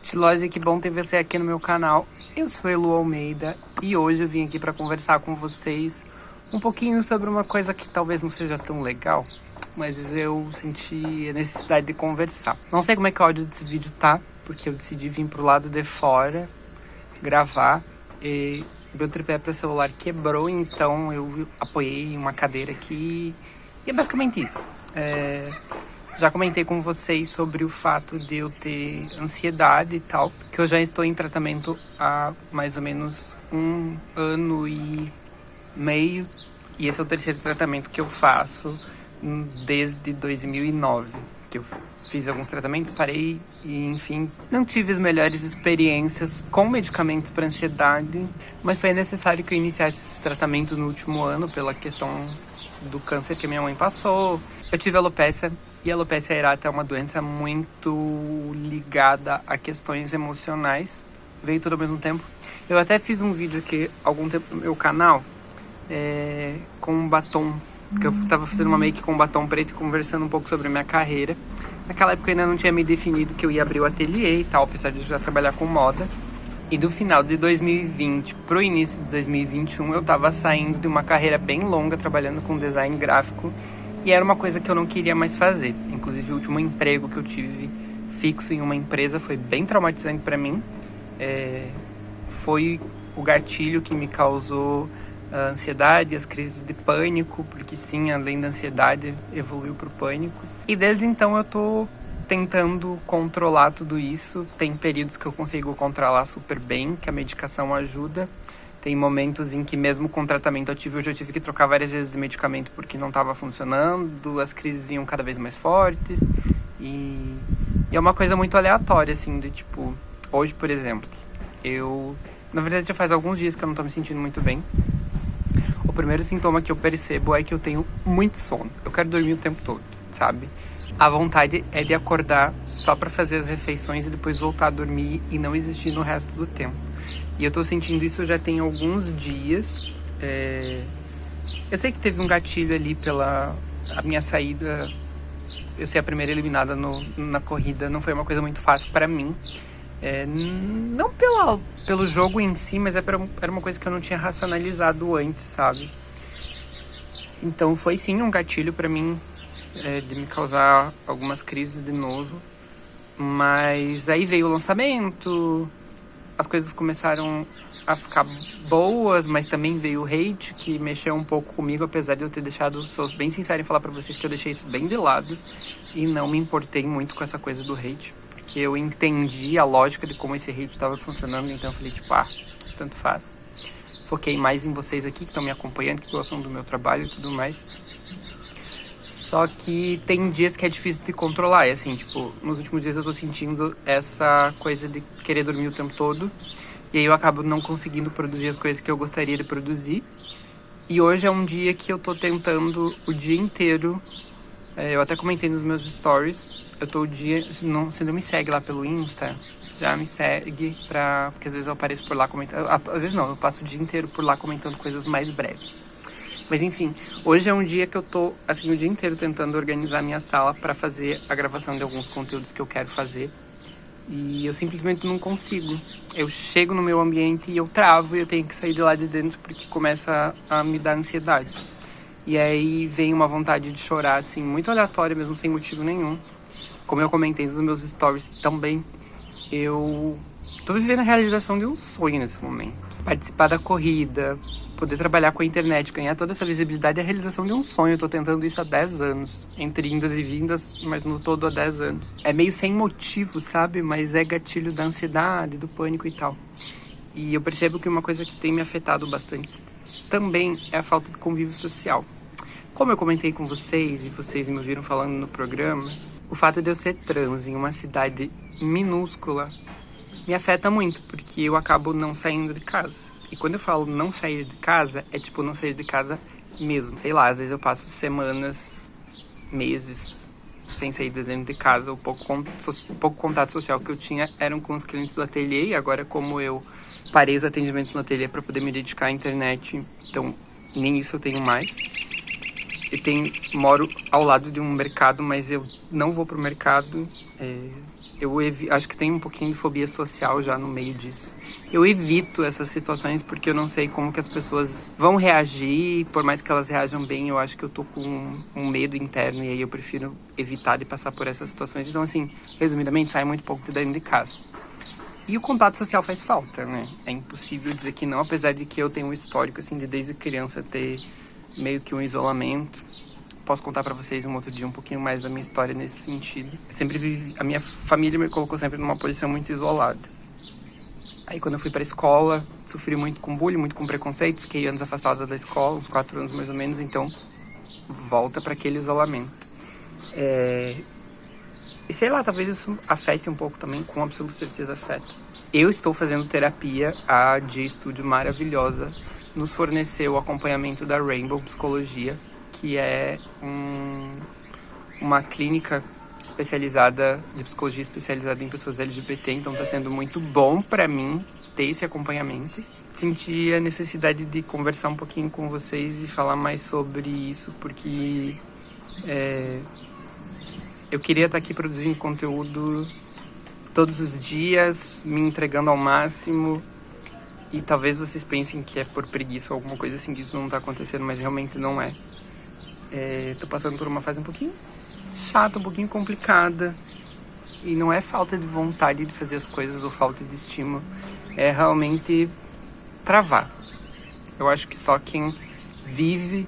Tilose, que bom ter você aqui no meu canal. Eu sou Elu Almeida e hoje eu vim aqui para conversar com vocês um pouquinho sobre uma coisa que talvez não seja tão legal, mas eu senti a necessidade de conversar. Não sei como é que o áudio desse vídeo tá, porque eu decidi vir pro lado de fora gravar e meu tripé para celular quebrou, então eu apoiei em uma cadeira aqui e é basicamente isso. Já comentei com vocês sobre o fato de eu ter ansiedade e tal, que eu já estou em tratamento há mais ou menos 1 ano e meio, e esse é o terceiro tratamento que eu faço desde 2009, que eu fiz alguns tratamentos, parei e, enfim, não tive as melhores experiências com medicamentos para ansiedade, mas foi necessário que eu iniciasse esse tratamento no último ano pela questão do câncer que minha mãe passou. Eu tive alopecia, e a alopecia areata é uma doença muito ligada a questões emocionais. Veio tudo ao mesmo tempo. Eu até fiz um vídeo aqui algum tempo no meu canal com um batom, que eu tava fazendo uma make com um batom preto e conversando um pouco sobre a minha carreira. Naquela época eu ainda não tinha me definido que eu ia abrir o ateliê e tal, apesar de eu já trabalhar com moda. E do final de 2020 pro início de 2021 eu tava saindo de uma carreira bem longa trabalhando com design gráfico. E era uma coisa que eu não queria mais fazer. Inclusive, o último emprego que eu tive fixo em uma empresa foi bem traumatizante para mim. Foi o gatilho que me causou a ansiedade, as crises de pânico, porque sim, além da ansiedade, evoluiu pro pânico. E desde então eu tô tentando controlar tudo isso. Tem períodos que eu consigo controlar super bem, que a medicação ajuda. Tem momentos em que mesmo com tratamento ativo eu já tive que trocar várias vezes de medicamento porque não estava funcionando, as crises vinham cada vez mais fortes e é uma coisa muito aleatória, assim, de tipo, hoje, por exemplo, na verdade já faz alguns dias que eu não tô me sentindo muito bem. O primeiro sintoma que eu percebo é que eu tenho muito sono, eu quero dormir o tempo todo, sabe? A vontade é de acordar só para fazer as refeições e depois voltar a dormir e não existir no resto do tempo. E eu tô sentindo isso já tem alguns dias. Eu sei que teve um gatilho ali pela a minha saída. Eu ser a primeira eliminada na corrida não foi uma coisa muito fácil para mim. Não pelo jogo em si, mas era uma coisa que eu não tinha racionalizado antes, sabe? Então foi sim um gatilho para mim de me causar algumas crises de novo. Mas aí veio o lançamento, as coisas começaram a ficar boas, mas também veio o hate, que mexeu um pouco comigo, apesar de eu ter deixado, sou bem sincero em falar pra vocês que eu deixei isso bem de lado e não me importei muito com essa coisa do hate, porque eu entendi a lógica de como esse hate estava funcionando, então eu falei tipo, tanto faz. Foquei mais em vocês aqui que estão me acompanhando, que gostam do meu trabalho e tudo mais. Só que tem dias que é difícil de controlar, e assim, tipo, nos últimos dias eu tô sentindo essa coisa de querer dormir o tempo todo, e aí eu acabo não conseguindo produzir as coisas que eu gostaria de produzir. E hoje é um dia que eu tô tentando o dia inteiro, eu até comentei nos meus stories, eu tô o dia, se não me segue lá pelo Insta, já me segue, porque às vezes eu apareço por lá comentando, às vezes não, eu passo o dia inteiro por lá comentando coisas mais breves. Mas enfim, hoje é um dia que eu tô, assim, o dia inteiro tentando organizar minha sala para fazer a gravação de alguns conteúdos que eu quero fazer. E eu simplesmente não consigo. Eu chego no meu ambiente e eu travo e eu tenho que sair de lá de dentro porque começa a me dar ansiedade. E aí vem uma vontade de chorar, assim, muito aleatória mesmo, sem motivo nenhum. Como eu comentei nos meus stories também, eu tô vivendo a realização de um sonho nesse momento. Participar da corrida, poder trabalhar com a internet, ganhar toda essa visibilidade é a realização de um sonho. Eu tô tentando isso há 10 anos, entre indas e vindas, mas no todo há 10 anos. É meio sem motivo, sabe? Mas é gatilho da ansiedade, do pânico e tal. E eu percebo que uma coisa que tem me afetado bastante também é a falta de convívio social. Como eu comentei com vocês, e vocês me ouviram falando no programa, o fato de eu ser trans em uma cidade minúscula me afeta muito, porque eu acabo não saindo de casa. E quando eu falo não sair de casa, é tipo não sair de casa mesmo. Sei lá, às vezes eu passo semanas, meses, sem sair de dentro de casa. O pouco contato social que eu tinha eram com os clientes do ateliê, e agora como eu parei os atendimentos no ateliê para poder me dedicar à internet, então nem isso eu tenho mais. Moro ao lado de um mercado, mas eu não vou pro mercado. acho que tem um pouquinho de fobia social já no meio disso. Eu evito essas situações porque eu não sei como que as pessoas vão reagir. Por mais que elas reajam bem, eu acho que eu tô com um medo interno e aí eu prefiro evitar de passar por essas situações. Então, assim, resumidamente, sai muito pouco de dentro de casa. E o contato social faz falta, né? É impossível dizer que não, apesar de que eu tenho um histórico, assim, de desde criança ter meio que um isolamento. Posso contar pra vocês um outro dia um pouquinho mais da minha história nesse sentido. A minha família me colocou sempre numa posição muito isolada. Aí quando eu fui pra escola, sofri muito com bullying, muito com preconceito, fiquei anos afastada da escola, uns 4 anos mais ou menos, então volta pra aquele isolamento. E sei lá, talvez isso afete um pouco também, com absoluta certeza afeta. Eu estou fazendo terapia, a de estúdio maravilhosa nos forneceu o acompanhamento da Rainbow Psicologia, que é uma clínica especializada, de psicologia especializada em pessoas LGBT, então tá sendo muito bom pra mim ter esse acompanhamento. Senti a necessidade de conversar um pouquinho com vocês e falar mais sobre isso, porque eu queria estar aqui produzindo conteúdo todos os dias, me entregando ao máximo, e talvez vocês pensem que é por preguiça ou alguma coisa assim, que isso não tá acontecendo, mas realmente não é. Tô passando por uma fase um pouquinho chata, um pouquinho complicada, e não é falta de vontade de fazer as coisas ou falta de estímulo, é realmente travar. Eu acho que só quem vive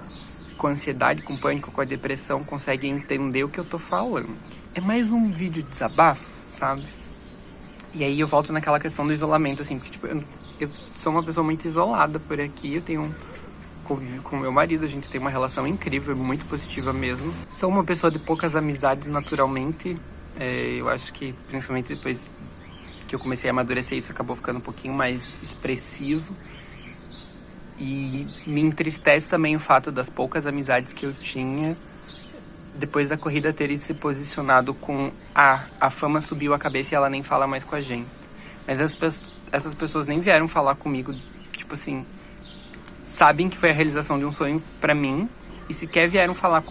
com ansiedade, com pânico, com a depressão consegue entender o que eu tô falando. É mais um vídeo de desabafo, sabe? E aí eu volto naquela questão do isolamento, assim, porque tipo, eu sou uma pessoa muito isolada por aqui, eu tenho convívio com meu marido, a gente tem uma relação incrível, muito positiva mesmo. Sou uma pessoa de poucas amizades naturalmente, eu acho que principalmente depois que eu comecei a amadurecer isso acabou ficando um pouquinho mais expressivo. E me entristece também o fato das poucas amizades que eu tinha depois da corrida terem se posicionado com a fama subiu a cabeça e ela nem fala mais com a gente. Mas essas pessoas nem vieram falar comigo, tipo assim, sabem que foi a realização de um sonho pra mim e sequer vieram falar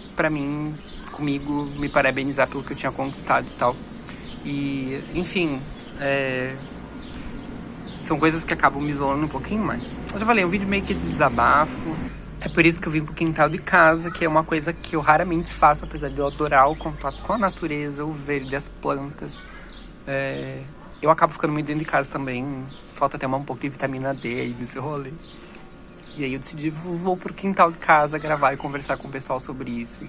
comigo, me parabenizar pelo que eu tinha conquistado e tal. E, enfim, são coisas que acabam me isolando um pouquinho mais. Eu já falei, um vídeo meio que de desabafo. É por isso que eu vim pro quintal de casa, que é uma coisa que eu raramente faço, apesar de eu adorar o contato com a natureza, o verde, as plantas. Eu acabo ficando muito dentro de casa também. Falta até um pouco de vitamina D aí nesse rolê. E aí eu decidi, vou pro quintal de casa gravar e conversar com o pessoal sobre isso.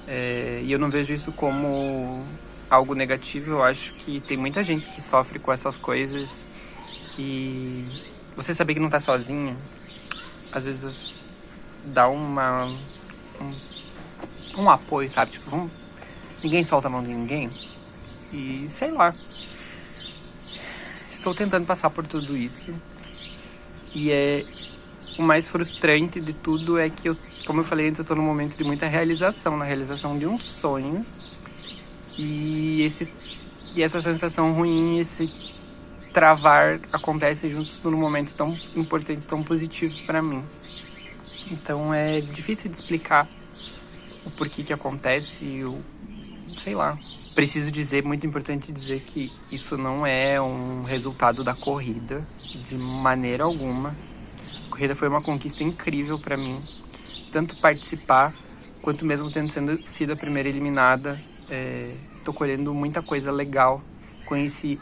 E eu não vejo isso como algo negativo. Eu acho que tem muita gente que sofre com essas coisas. E você saber que não tá sozinha, às vezes dá um apoio, sabe? Tipo, ninguém solta a mão de ninguém. E sei lá. Estou tentando passar por tudo isso. E o mais frustrante de tudo é que como eu falei antes, eu tô num momento de muita realização, na realização de um sonho. E essa sensação ruim, esse travar acontece juntos num momento tão importante, tão positivo pra mim. Então é difícil de explicar o porquê que acontece, sei lá. Preciso dizer, muito importante dizer que isso não é um resultado da corrida, de maneira alguma. A corrida foi uma conquista incrível pra mim, tanto participar, quanto mesmo tendo sido a primeira eliminada. Tô colhendo muita coisa legal, conheci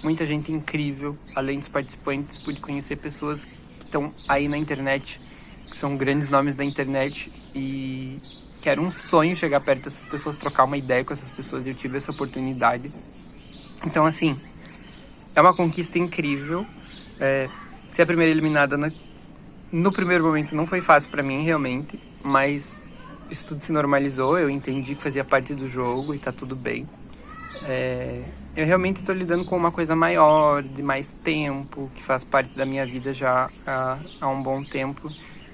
muita gente incrível, além dos participantes, pude conhecer pessoas que estão aí na internet, que são grandes nomes da internet, e que era um sonho chegar perto dessas pessoas, trocar uma ideia com essas pessoas, e eu tive essa oportunidade. Então, assim, é uma conquista incrível. Ser a primeira eliminada no primeiro momento não foi fácil pra mim, realmente, mas isso tudo se normalizou, eu entendi que fazia parte do jogo e tá tudo bem. Eu realmente estou lidando com uma coisa maior, de mais tempo, que faz parte da minha vida já há um bom tempo.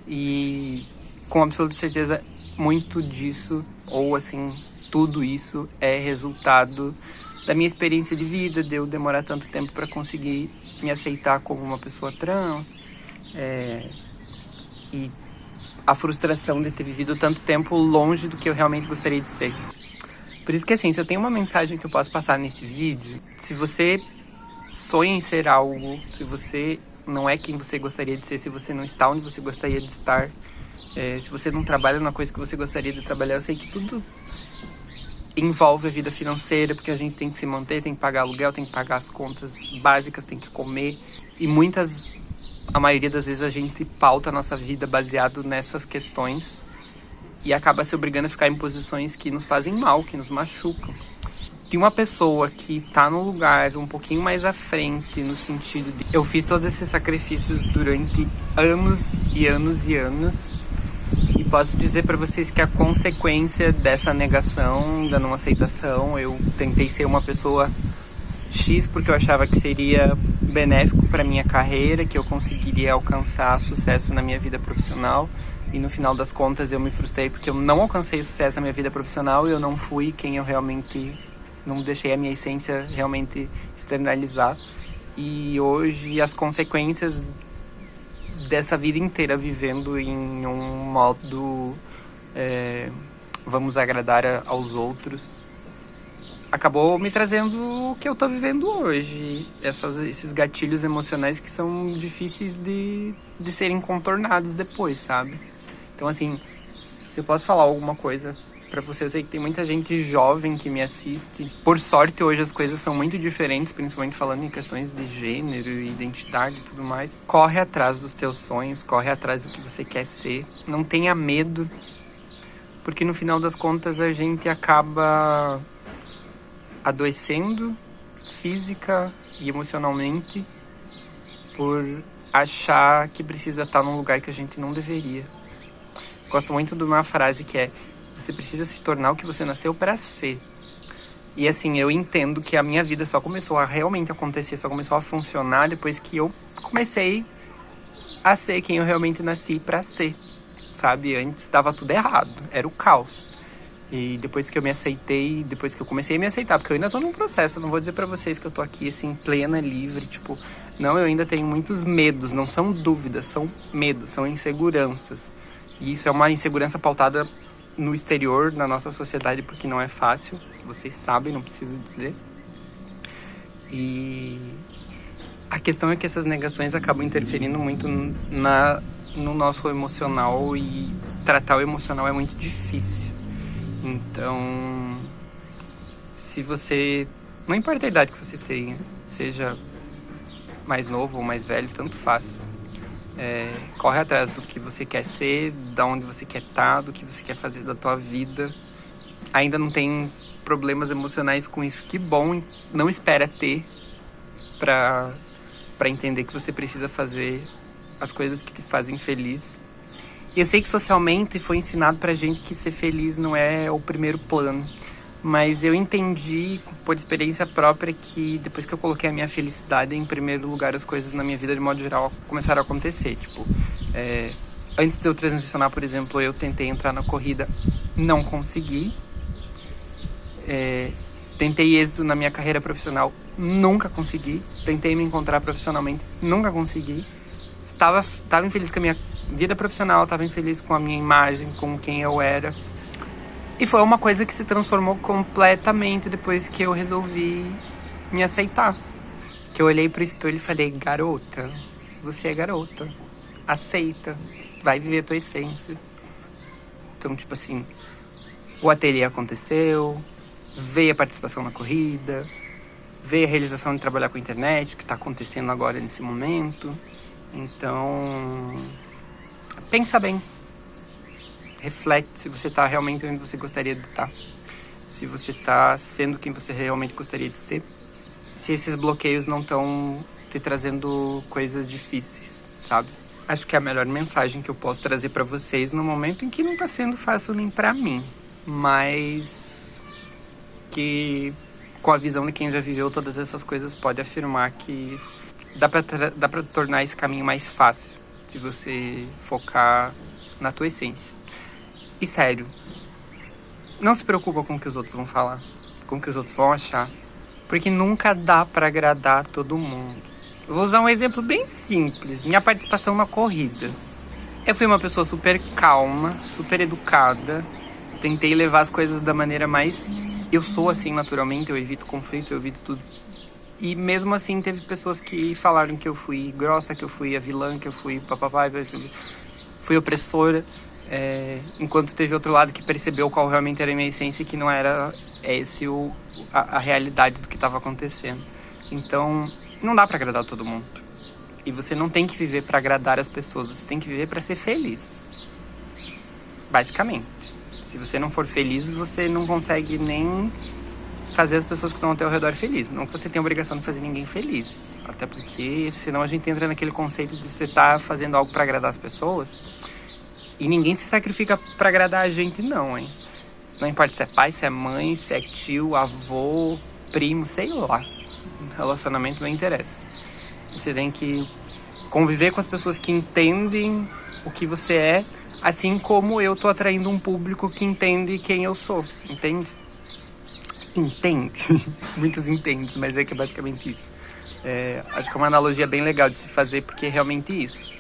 E com absoluta certeza, muito disso, ou assim, tudo isso é resultado da minha experiência de vida, de eu demorar tanto tempo para conseguir me aceitar como uma pessoa trans. E a frustração de ter vivido tanto tempo longe do que eu realmente gostaria de ser. Por isso que, assim, se eu tenho uma mensagem que eu posso passar nesse vídeo, se você sonha em ser algo, se você não é quem você gostaria de ser, se você não está onde você gostaria de estar, se você não trabalha na coisa que você gostaria de trabalhar, eu sei que tudo envolve a vida financeira, porque a gente tem que se manter, tem que pagar aluguel, tem que pagar as contas básicas, tem que comer. E a maioria das vezes a gente pauta a nossa vida baseado nessas questões e acaba se obrigando a ficar em posições que nos fazem mal, que nos machucam. Tem uma pessoa que tá no lugar um pouquinho mais à frente, no sentido de eu fiz todos esses sacrifícios durante anos e anos e anos, e posso dizer pra vocês que a consequência dessa negação, da não aceitação, eu tentei ser uma pessoa X porque eu achava que seria benéfico pra minha carreira, que eu conseguiria alcançar sucesso na minha vida profissional, e no final das contas eu me frustrei porque eu não alcancei o sucesso na minha vida profissional e eu não fui quem eu realmente... não deixei a minha essência realmente externalizar. E hoje as consequências dessa vida inteira vivendo em um modo vamos agradar aos outros, acabou me trazendo o que eu tô vivendo hoje. Esses gatilhos emocionais que são difíceis de serem contornados depois, sabe? Então, assim, se eu posso falar alguma coisa pra você, eu sei que tem muita gente jovem que me assiste. Por sorte, hoje as coisas são muito diferentes, principalmente falando em questões de gênero, identidade e tudo mais. Corre atrás dos teus sonhos, corre atrás do que você quer ser. Não tenha medo, porque no final das contas a gente acaba adoecendo física e emocionalmente por achar que precisa estar num lugar que a gente não deveria. Gosto muito de uma frase que é: você precisa se tornar o que você nasceu para ser. E assim, eu entendo que a minha vida só começou a realmente acontecer, só começou a funcionar depois que eu comecei a ser quem eu realmente nasci para ser, sabe? Antes estava tudo errado, era o caos. E depois que eu me aceitei, depois que eu comecei a me aceitar, porque eu ainda tô num processo, eu não vou dizer pra vocês que eu tô aqui assim, plena, livre, tipo... Não, eu ainda tenho muitos medos, não são dúvidas, são medos, são inseguranças. E isso é uma insegurança pautada no exterior, na nossa sociedade, porque não é fácil, vocês sabem, não preciso dizer. E a questão é que essas negações acabam interferindo muito no nosso emocional, e tratar o emocional é muito difícil. Então, se você... não importa a idade que você tenha, seja mais novo ou mais velho, tanto faz. Corre atrás do que você quer ser, da onde você quer estar, do que você quer fazer da tua vida. Ainda não tem problemas emocionais com isso, que bom. Não espera ter pra entender que você precisa fazer as coisas que te fazem feliz. E eu sei que socialmente foi ensinado pra gente que ser feliz não é o primeiro plano. Mas eu entendi, por experiência própria, que depois que eu coloquei a minha felicidade em primeiro lugar, as coisas na minha vida, de modo geral, começaram a acontecer. Tipo, antes de eu transicionar, por exemplo, eu tentei entrar na corrida, não consegui. Tentei êxito na minha carreira profissional, nunca consegui. Tentei me encontrar profissionalmente, nunca consegui. Estava infeliz com a minha vida profissional, estava infeliz com a minha imagem, com quem eu era. E foi uma coisa que se transformou completamente depois que eu resolvi me aceitar. Que eu olhei pro espelho e falei: garota, você é garota, aceita, vai viver a tua essência. Então, tipo assim, o ateliê aconteceu, veio a participação na corrida, veio a realização de trabalhar com a internet, que tá acontecendo agora nesse momento. Então, pensa bem. Reflete se você tá realmente onde você gostaria de estar. Se você tá sendo quem você realmente gostaria de ser. Se esses bloqueios não estão te trazendo coisas difíceis, sabe? Acho que é a melhor mensagem que eu posso trazer pra vocês no momento em que não tá sendo fácil nem pra mim. Mas que com a visão de quem já viveu todas essas coisas pode afirmar que dá pra tornar esse caminho mais fácil se você focar na tua essência. E sério, não se preocupa com o que os outros vão falar, com o que os outros vão achar, porque nunca dá pra agradar todo mundo. Eu vou usar um exemplo bem simples, minha participação na corrida. Eu fui uma pessoa super calma, super educada, tentei levar as coisas da maneira mais eu sou assim naturalmente, eu evito conflito, eu evito tudo. E mesmo assim teve pessoas que falaram que eu fui grossa, que eu fui a vilã, que eu fui papapá, fui opressora. Enquanto teve outro lado que percebeu qual realmente era a minha essência e que não era a realidade do que estava acontecendo. Então, não dá pra agradar todo mundo. E você não tem que viver pra agradar as pessoas, você tem que viver pra ser feliz. Basicamente. Se você não for feliz, você não consegue nem fazer as pessoas que estão ao teu redor felizes. Não que você tenha a obrigação de fazer ninguém feliz. Até porque senão a gente entra naquele conceito de você estar fazendo algo pra agradar as pessoas. E ninguém se sacrifica pra agradar a gente não, hein? Não importa se é pai, se é mãe, se é tio, avô, primo, sei lá. Relacionamento não interessa. Você tem que conviver com as pessoas que entendem o que você é, assim como eu tô atraindo um público que entende quem eu sou, entende? Entende? Muitos entendem, mas é que é basicamente isso. Acho que é uma analogia bem legal de se fazer, porque é realmente isso.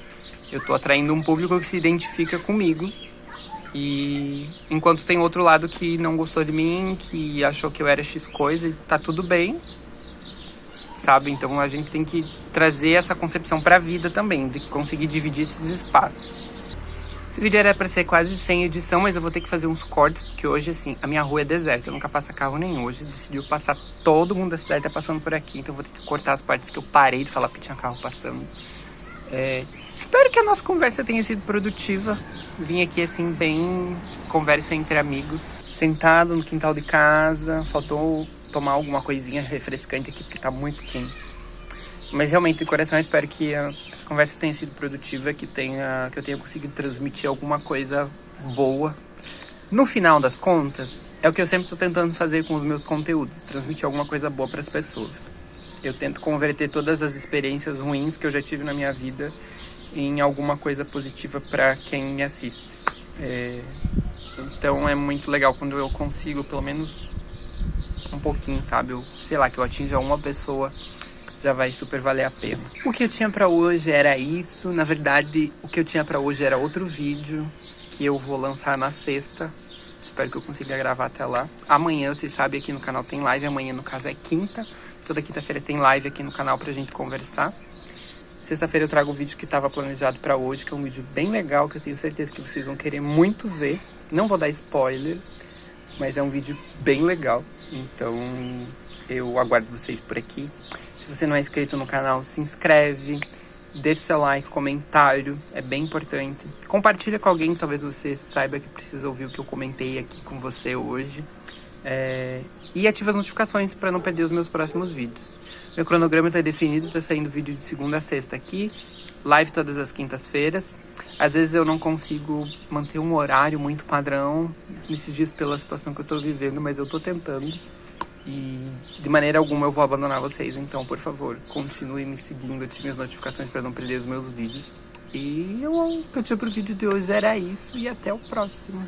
Eu tô atraindo um público que se identifica comigo, e enquanto tem outro lado que não gostou de mim, que achou que eu era X coisa, e tá tudo bem, sabe? Então a gente tem que trazer essa concepção pra vida também, de conseguir dividir esses espaços. Esse vídeo era pra ser quase sem edição, mas eu vou ter que fazer uns cortes, porque hoje, assim, a minha rua é deserta, nunca passa carro nenhum. Hoje decidiu passar, todo mundo da cidade tá passando por aqui, então eu vou ter que cortar as partes que eu parei de falar que tinha carro passando. Espero que a nossa conversa tenha sido produtiva. Vim aqui, assim, bem conversa entre amigos, sentado no quintal de casa. Faltou tomar alguma coisinha refrescante aqui, porque tá muito quente. Mas realmente, de coração, eu espero que essa conversa tenha sido produtiva, que eu tenha conseguido transmitir alguma coisa boa. No final das contas, é o que eu sempre tô tentando fazer com os meus conteúdos, transmitir alguma coisa boa para as pessoas. Eu tento converter todas as experiências ruins que eu já tive na minha vida em alguma coisa positiva para quem me assiste. Então é muito legal quando eu consigo, pelo menos um pouquinho, sabe? Sei lá, que eu atinja uma pessoa, já vai super valer a pena. O que eu tinha pra hoje era isso. Na verdade, o que eu tinha pra hoje era outro vídeo que eu vou lançar na sexta. Espero que eu consiga gravar até lá. Amanhã, vocês sabem, aqui no canal tem live. Amanhã, no caso, é quinta. Toda quinta-feira tem live aqui no canal pra gente conversar. Sexta-feira eu trago o vídeo que estava planejado pra hoje, que é um vídeo bem legal, que eu tenho certeza que vocês vão querer muito ver. Não vou dar spoiler, mas é um vídeo bem legal. Então, eu aguardo vocês por aqui. Se você não é inscrito no canal, se inscreve, deixa seu like, comentário, é bem importante. Compartilha com alguém, talvez você saiba que precisa ouvir o que eu comentei aqui com você hoje. E ativa as notificações para não perder os meus próximos vídeos. Meu cronograma está definido, está saindo vídeo de segunda a sexta aqui, live todas as quintas-feiras. Às vezes eu não consigo manter um horário muito padrão nesses dias pela situação que eu estou vivendo, mas eu estou tentando. E de maneira alguma eu vou abandonar vocês, então por favor, continue me seguindo, ative as notificações para não perder os meus vídeos. E o que eu tinha pro vídeo de hoje era isso, e até o próximo.